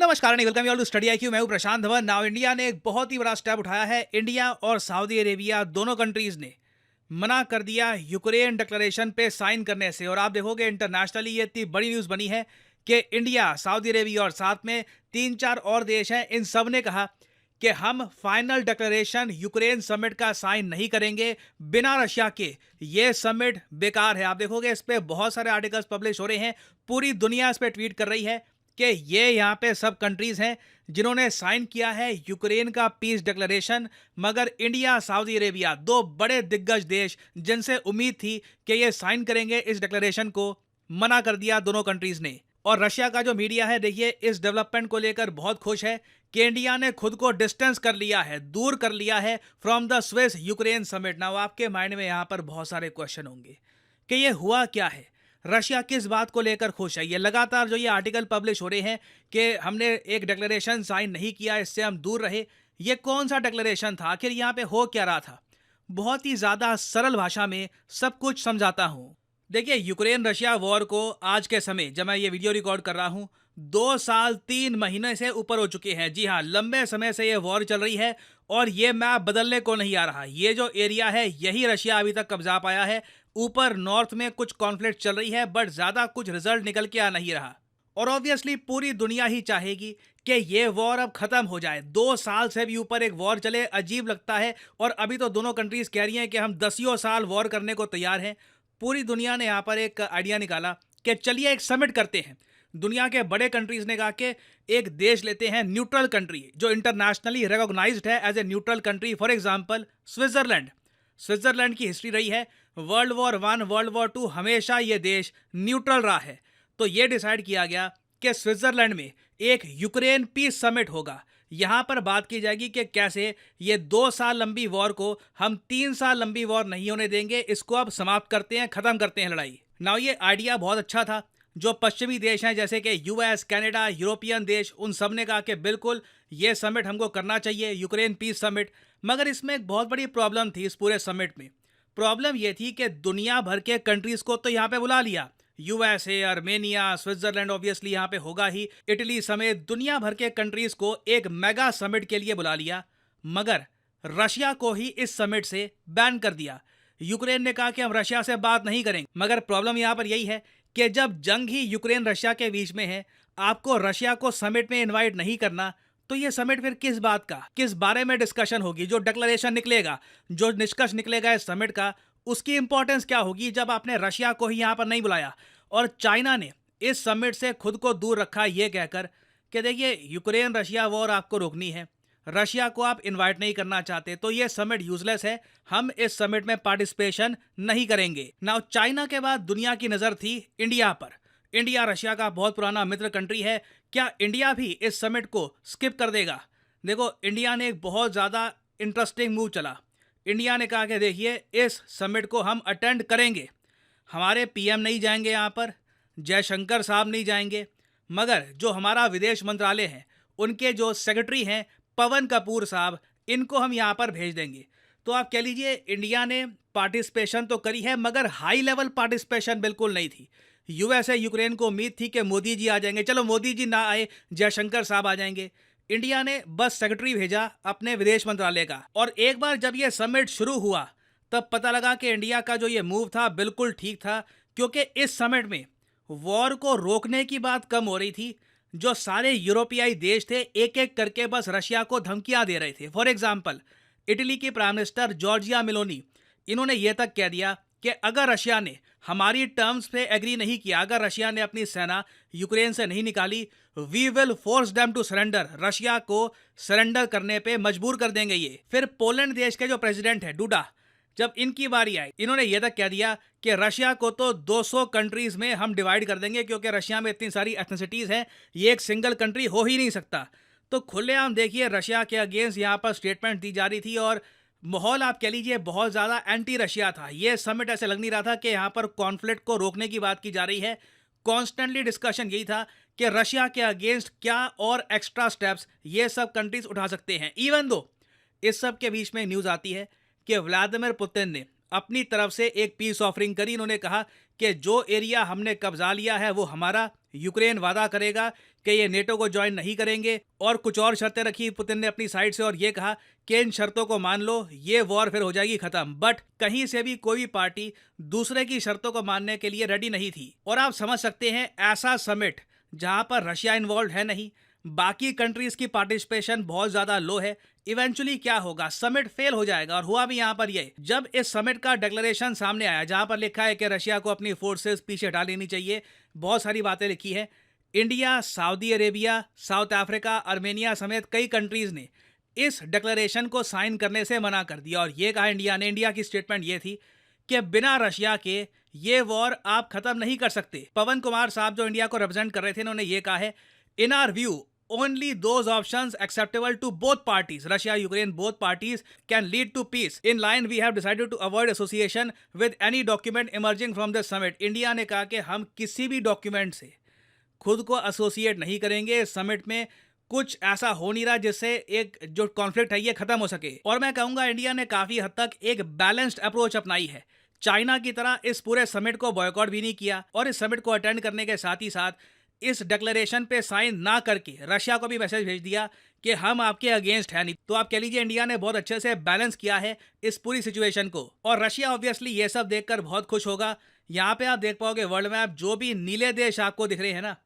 नमस्कार and welcome you all to Study IQ. मैं हूं प्रशांत धवन। नाउ इंडिया ने एक बहुत ही बड़ा स्टेप उठाया है। इंडिया और सऊदी अरेबिया दोनों कंट्रीज ने मना कर दिया यूक्रेन डिक्लेरेशन पे साइन करने से। और आप देखोगे इंटरनेशनली ये इतनी बड़ी न्यूज़ बनी है कि इंडिया, सऊदी अरेबिया और साथ में 3-4 और देश हैं, इन सब ने कहा कि हम फाइनल डिक्लेरेशन यूक्रेन समिट का साइन नहीं करेंगे बिना रशिया के। ये समिट बेकार है। आप देखोगे इस पे बहुत सारे आर्टिकल्स पब्लिश हो रहे हैं। पूरी दुनिया इस पे ट्वीट कर रही है कि ये यहाँ पे सब कंट्रीज हैं जिन्होंने साइन किया है यूक्रेन का पीस डिक्लेरेशन। मगर इंडिया, सऊदी अरेबिया, दो बड़े दिग्गज देश जिनसे उम्मीद थी कि ये साइन करेंगे इस डिक्लेरेशन को, मना कर दिया दोनों कंट्रीज ने। और रशिया का जो मीडिया है, देखिए, इस डेवलपमेंट को लेकर बहुत खुश है कि इंडिया ने खुद को डिस्टेंस कर लिया है, दूर कर लिया है from the Swiss Ukraine summit. ना आपके माइंड में यहाँ पर बहुत सारे क्वेश्चन होंगे कि ये हुआ क्या है, रशिया किस बात को लेकर खुश है। ये लगातार जो ये आर्टिकल पब्लिश हो रहे हैं कि हमने एक डिक्लेरेशन साइन नहीं किया, इससे हम दूर रहे, ये कौन सा डिक्लेरेशन था, आखिर यहाँ पे हो क्या रहा था। बहुत ही ज़्यादा सरल भाषा में सब कुछ समझाता हूँ। देखिए, यूक्रेन रशिया वॉर को आज के समय, जब मैं ये वीडियो रिकॉर्ड कर रहा हूँ, 2 साल 3 महीने से ऊपर हो चुके हैं। जी हाँ, लंबे समय से ये वॉर चल रही है और ये मैप बदलने को नहीं आ रहा। ये जो एरिया है यही रशिया अभी तक कब्जा पाया है। ऊपर नॉर्थ में कुछ कॉन्फ्लिक्ट चल रही है बट ज़्यादा कुछ रिजल्ट निकल के आ नहीं रहा। और ऑब्वियसली पूरी दुनिया ही चाहेगी कि ये वॉर अब खत्म हो जाए। 2 साल से भी ऊपर एक वॉर चले, अजीब लगता है। और अभी तो दोनों कंट्रीज कह रही हैं कि हम 10 साल वॉर करने को तैयार हैं। पूरी दुनिया ने यहाँ पर एक आइडिया निकाला कि चलिए एक समिट करते हैं। दुनिया के बड़े कंट्रीज ने कहा कि एक देश लेते हैं, न्यूट्रल कंट्री जो इंटरनेशनली रिकॉग्नाइज्ड है as a neutral country. For example Switzerland. Switzerland की हिस्ट्री रही है, वर्ल्ड वॉर 1, वर्ल्ड वॉर 2 हमेशा ये देश न्यूट्रल रहा है। तो ये डिसाइड किया गया कि स्विट्जरलैंड में एक यूक्रेन पीस समिट होगा। यहाँ पर बात की जाएगी कि कैसे ये 2 साल लंबी वॉर को हम 3 साल लंबी वॉर नहीं होने देंगे, इसको अब समाप्त करते हैं, खत्म करते हैं लड़ाई। नाउ ये आइडिया बहुत अच्छा था। जो पश्चिमी देश हैं जैसे कि यूएस, कनाडा, यूरोपियन देश, उन सब ने कहा कि बिल्कुल ये समिट हमको करना चाहिए, यूक्रेन पीस समिट। मगर इसमें एक बहुत बड़ी प्रॉब्लम थी इस पूरे समिट में। प्रॉब्लम ये थी कि दुनिया भर के कंट्रीज को तो यहाँ पे बुला लिया, यूएसए, आर्मेनिया, स्विट्जरलैंड ऑब्वियसली यहाँ पे होगा ही, इटली समेत दुनिया भर के कंट्रीज को एक मेगा समिट के लिए बुला लिया। मगर रशिया को ही इस समिट से बैन कर दिया। यूक्रेन ने कहा कि हम रशिया से बात नहीं करेंगे। मगर प्रॉब्लम यहाँ पर यही है कि जब जंग ही यूक्रेन रशिया के बीच में है, आपको रशिया को समिट में इनवाइट नहीं करना, तो ये समिट फिर किस बात का, किस बारे में डिस्कशन होगी। जो डिक्लेरेशन निकलेगा, जो निष्कर्ष निकलेगा इस समिट का, उसकी इंपॉर्टेंस क्या होगी जब आपने रशिया को ही यहाँ पर नहीं बुलाया। और चाइना ने इस समिट से खुद को दूर रखा ये कहकर कि देखिए, यूक्रेन रशिया वॉर आपको रोकनी है, रशिया को आप इनवाइट नहीं करना चाहते, तो ये समिट यूजलेस है, हम इस समिट में पार्टिसिपेशन नहीं करेंगे। नाउ चाइना के बाद दुनिया की नज़र थी इंडिया पर। इंडिया रशिया का बहुत पुराना मित्र कंट्री है। क्या इंडिया भी इस समिट को स्किप कर देगा? देखो, इंडिया ने एक बहुत ज़्यादा इंटरेस्टिंग मूव चला। इंडिया ने कहा कि देखिए, इस समिट को हम अटेंड करेंगे, हमारे पीएम नहीं जाएंगे यहाँ पर, जयशंकर साहब नहीं जाएंगे, मगर जो हमारा विदेश मंत्रालय है उनके जो सेक्रेटरी हैं पवन कपूर साहब, इनको हम यहाँ पर भेज देंगे। तो आप कह लीजिए इंडिया ने पार्टिसिपेशन तो करी है मगर हाई लेवल पार्टिसिपेशन बिल्कुल नहीं थी। यूएसए, यूक्रेन को उम्मीद थी कि मोदी जी आ जाएंगे, चलो मोदी जी ना आए, जयशंकर साहब आ जाएंगे। इंडिया ने बस सेक्रेटरी भेजा अपने विदेश मंत्रालय का। और एक बार जब ये समिट शुरू हुआ तब पता लगा कि इंडिया का जो ये मूव था बिल्कुल ठीक था, क्योंकि इस समिट में वॉर को रोकने की बात कम हो रही थी। जो सारे यूरोपियाई देश थे एक एक करके बस रशिया को धमकियां दे रहे थे। फॉर एग्जाम्पल, इटली की प्राइम मिनिस्टर जॉर्जिया मेलोनी, इन्होंने ये तक कह दिया कि अगर रशिया ने हमारी टर्म्स पे एग्री नहीं किया, अगर रशिया ने अपनी सेना यूक्रेन से नहीं निकाली, we will force them to surrender, Russia को सरेंडर करने पे मजबूर कर देंगे ये। फिर पोलैंड देश के जो प्रेसिडेंट है डूडा, जब इनकी बारी आई, इन्होंने यह तक कह दिया कि रशिया को तो 200 कंट्रीज में हम डिवाइड कर देंगे, क्योंकि रशिया में इतनी सारी एथनिसिटीज हैं, ये एक सिंगल कंट्री हो ही नहीं सकता। तो खुलेआम देखिए रशिया के अगेंस्ट यहाँ पर स्टेटमेंट दी जा रही थी और माहौल आप कह लीजिए बहुत ज़्यादा एंटी रशिया था। ये समिट ऐसे लग नहीं रहा था कि यहाँ पर कॉन्फ्लिक्ट को रोकने की बात की जा रही है। कॉन्स्टेंटली डिस्कशन यही था कि रशिया के अगेंस्ट क्या और एक्स्ट्रा स्टेप्स ये सब कंट्रीज उठा सकते हैं। इवन दो इस सब के बीच में न्यूज़ आती है कि व्लादिमीर पुतिन ने अपनी तरफ से एक पीस ऑफरिंग करी। इन्होंने कहा कि जो एरिया हमने कब्जा लिया है वो हमारा। यूक्रेन वादा करेगा कि ये नेटो को ज्वाइन नहीं करेंगे और कुछ और शर्तें रखी पुतिन ने अपनी साइड से और ये कहा कि इन शर्तों को मान लो, ये वॉर फिर हो जाएगी खत्म। बट कहीं से भी कोई भी पार्टी दूसरे की शर्तों को मानने के लिए रेडी नहीं थी। और आप समझ सकते हैं ऐसा समिट जहां पर रशिया इन्वॉल्व है नहीं, बाकी कंट्रीज की पार्टिसिपेशन बहुत ज्यादा लो है, इवेंचुअली क्या होगा, समिट फेल हो जाएगा। और हुआ भी यहां पर ये, जब इस समिट का डिक्लेरेशन सामने आया जहां पर लिखा है कि रशिया को अपनी फोर्सेस पीछे हटा लेनी चाहिए, बहुत सारी बातें लिखी है। India, Saudi Arabia, south Africa, Armenia समेत कई कंट्रीज ने इस डिक्लेरेशन को साइन करने से मना कर दिया। और ये कहा इंडिया ने, इंडिया की स्टेटमेंट ये थी कि बिना रशिया के ये वॉर आप खत्म नहीं कर सकते। पवन कुमार साहब जो इंडिया को रिप्रेजेंट कर रहे थे, उन्होंने ये कहा है, इन our view only those options acceptable to both parties, Russia, Ukraine, both parties can lead to peace. In line, we have decided to avoid association with any document emerging from the summit. India ने कहा कि हम किसी भी document से खुद को associate नहीं करेंगे। समिट में कुछ ऐसा हो नहीं रहा जिससे एक जो कॉन्फ्लिक्ट है ये खत्म हो सके। और मैं कहूंगा इंडिया ने काफी हद तक एक बैलेंस्ड अप्रोच अपनाई है। चाइना की तरह इस पूरे समिट को बॉयकॉट भी नहीं किया और इस समिट को अटेंड करने के साथ ही साथ इस डिक्लेरेशन पे साइन ना करके रशिया को भी मैसेज भेज दिया कि हम आपके अगेंस्ट है नहीं। तो आप कह लीजिए इंडिया ने बहुत अच्छे से बैलेंस किया है इस पूरी सिचुएशन को। और रशिया ऑब्वियसली ये सब देखकर बहुत खुश होगा। यहाँ पे आप देख पाओगे वर्ल्ड मैप, जो भी नीले देश आपको दिख रहे हैं ना,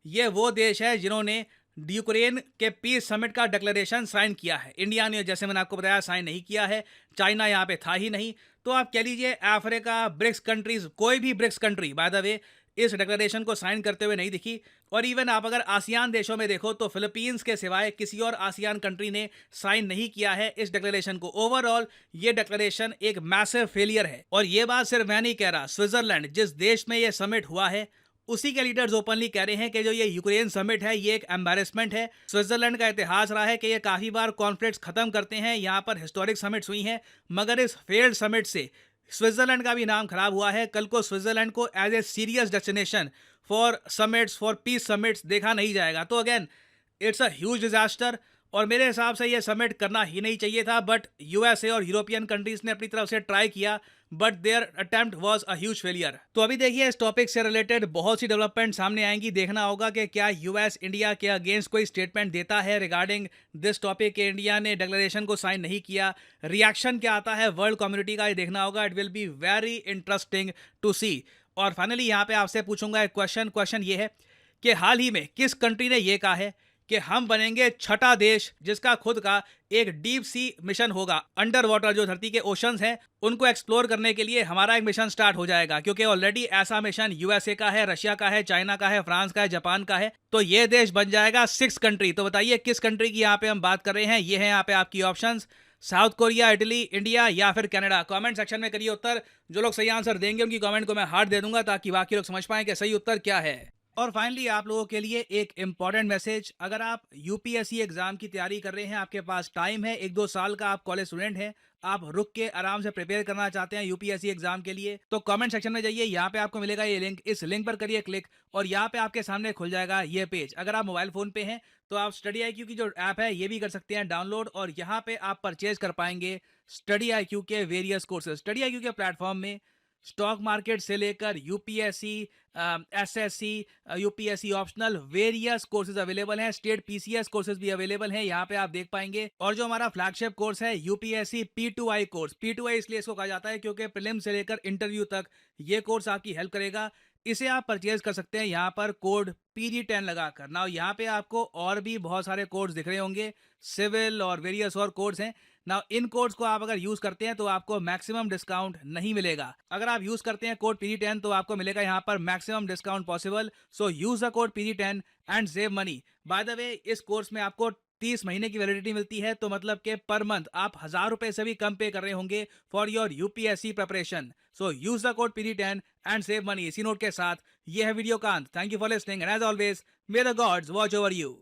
ये वो देश है जिन्होंने यूक्रेन के पीस समिट का डिक्लेरेशन साइन किया है। इंडिया ने, जैसे मैंने आपको बताया, साइन नहीं किया है। चाइना यहाँ पे था ही नहीं। तो आप कह लीजिए अफ्रीका, ब्रिक्स कंट्रीज, कोई भी BRICS country by the way इस डिक्लेरेशन को साइन करते हुए नहीं दिखी। और इवन आप अगर आसियान देशों में देखो तो फिलीपींस के सिवाय किसी और आसियान कंट्री ने साइन नहीं किया है इस डिक्लेरेशन को। ओवरऑल ये डिक्लेरेशन एक मैसिव फेलियर है। और ये बात सिर्फ मैं नहीं कह रहा, स्विट्जरलैंड जिस देश में ये समिट हुआ है उसी के लीडर्स ओपनली कह रहे हैं कि जो ये यूक्रेन समिट है ये एक एम्बैरेसमेंट है। स्विट्जरलैंड का इतिहास रहा है कि ये काफी बार कॉन्फ्लिक्ट्स खत्म करते हैं, यहाँ पर हिस्टोरिक समिट्स हुई हैं, मगर इस फेल्ड समिट से स्विट्जरलैंड का भी नाम खराब हुआ है। कल को स्विट्जरलैंड को as a serious destination for summits, for peace summits देखा नहीं जाएगा। तो again it's a huge disaster और मेरे हिसाब से ये समिट करना ही नहीं चाहिए था। बट यूएसए और यूरोपियन कंट्रीज ने अपनी तरफ से ट्राई किया, but their attempt was a huge failure. तो अभी देखिए इस टॉपिक से रिलेटेड बहुत सी डेवलपमेंट सामने आएंगी। देखना होगा कि क्या यूएस इंडिया के अगेंस्ट कोई स्टेटमेंट देता है रिगार्डिंग दिस टॉपिक के इंडिया ने डिक्लेरेशन को साइन नहीं किया। रिएक्शन क्या आता है वर्ल्ड कम्युनिटी का, ये देखना होगा। It will be very interesting to see. और फाइनली यहाँ पे आपसे पूछूंगा एक क्वेश्चन ये है कि हाल ही में किस कंट्री ने ये कहा है कि हम बनेंगे छठा देश जिसका खुद का एक डीप सी मिशन होगा। अंडर वाटर जो धरती के ओशंस हैं उनको एक्सप्लोर करने के लिए हमारा एक मिशन स्टार्ट हो जाएगा, क्योंकि ऑलरेडी ऐसा मिशन यूएसए का है, रशिया का है, चाइना का है, फ्रांस का है, जापान का है। तो ये देश बन जाएगा 6 कंट्री। तो बताइए किस कंट्री की यहाँ पे हम बात कर रहे हैं। ये है यहाँ पे आपकी options, south Korea, Italy, India या फिर कनाडा। कमेंट सेक्शन में करिए उत्तर। जो लोग सही आंसर देंगे उनकी कमेंट को मैं हार्ट दे दूंगा ताकि बाकी लोग समझ पाएं कि सही उत्तर क्या है। और फाइनली आप लोगों के लिए एक इंपॉर्टेंट मैसेज, अगर आप यूपीएससी एग्जाम की तैयारी कर रहे हैं, आपके पास टाइम है, 1-2 साल का आप कॉलेज स्टूडेंट हैं, आप रुक के आराम से प्रिपेयर करना चाहते हैं यूपीएससी एग्जाम के लिए, तो कमेंट सेक्शन में जाइए, यहाँ पे आपको मिलेगा ये लिंक, इस लिंक पर करिए क्लिक और यहाँ पे आपके सामने खुल जाएगा ये पेज। अगर आप मोबाइल फोन पे हैं तो आप स्टडी IQ की जो ऐप है ये भी कर सकते हैं डाउनलोड, और यहाँ पे आप परचेज कर पाएंगे स्टडी IQ के वेरियस कोर्सेज। स्टडी IQ के प्लेटफॉर्म में स्टॉक मार्केट से लेकर UPSC, SSC, UPSC optional various courses available हैं। स्टेट पीसीएस कोर्सेज भी अवेलेबल हैं, यहाँ पे आप देख पाएंगे। और जो हमारा फ्लैगशिप कोर्स है यूपीएससी P2I कोर्स, P2I इसलिए इसको कहा जाता है क्योंकि प्रीलिम्स से लेकर इंटरव्यू तक ये कोर्स आपकी हेल्प करेगा। इसे आप परचेज कर सकते हैं यहाँ पर कोड PD10 लगाकर। ना यहाँ पे आपको और भी बहुत सारे कोड्स दिख रहे होंगे, सिविल और वेरियस और कोड्स हैं ना। इन कोड्स को आप अगर यूज करते हैं तो आपको मैक्सिमम डिस्काउंट नहीं मिलेगा। अगर आप यूज करते हैं कोड PD10 तो आपको मिलेगा यहाँ पर maximum discount possible. So use the code PD10 and save money. Bye the way इस कोर्स में आपको 30 महीने की वैलिडिटी मिलती है, तो मतलब के पर मंथ आप 1000 रुपए से भी कम पे कर रहे होंगे for your UPSC preparation. So use the code PD10 and save money. इसी नोट के साथ ये है वीडियो का अंत। Thank you for listening and as always may the gods watch over you.